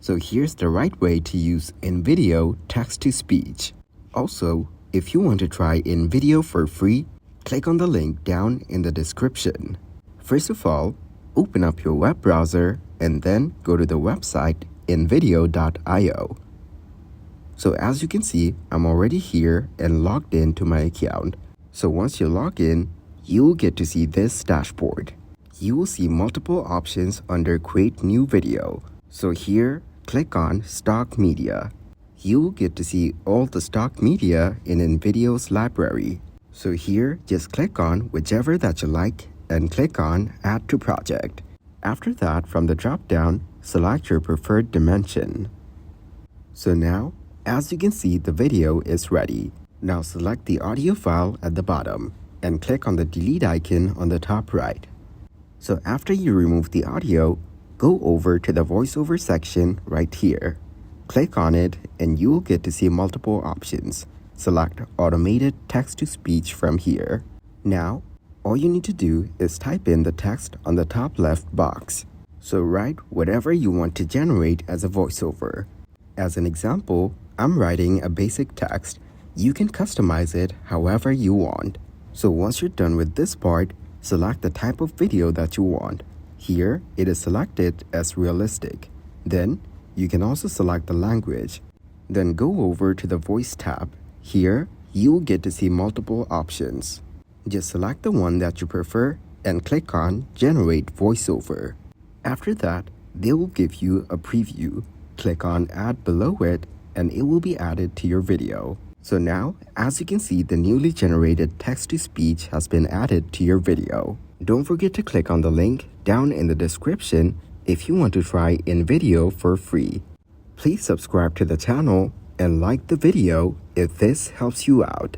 So here's the right way to use Invideo text-to-speech. Also, if you want to try Invideo for free, click on the link down in the description. First of all, open up your web browser and then go to the website invideo.io. So as you can see, I'm already here and logged into my account. So once you log in, you will get to see this dashboard. You will see multiple options under Create New Video. So here, click on Stock Media. You will get to see all the stock media in Invideo's library. So here, just click on whichever that you like and click on Add to Project. After that, from the drop-down, select your preferred dimension. So now, as you can see, the video is ready. Now select the audio file at the bottom and click on the delete icon on the top right. So after you remove the audio, go over to the voiceover section right here. Click on it and you will get to see multiple options. Select automated text-to-speech from here. Now, all you need to do is type in the text on the top left box. So write whatever you want to generate as a voiceover. As an example, I'm writing a basic text. You can customize it however you want. So once you're done with this part, select the type of video that you want. Here, it is selected as realistic. Then, you can also select the language. Then go over to the Voice tab. Here, you will get to see multiple options. Just select the one that you prefer and click on Generate Voiceover. After that, they will give you a preview. Click on Add below it and it will be added to your video. So now, as you can see, the newly generated text-to-speech has been added to your video. Don't forget to click on the link down in the description if you want to try Invideo for free. Please subscribe to the channel and like the video if this helps you out.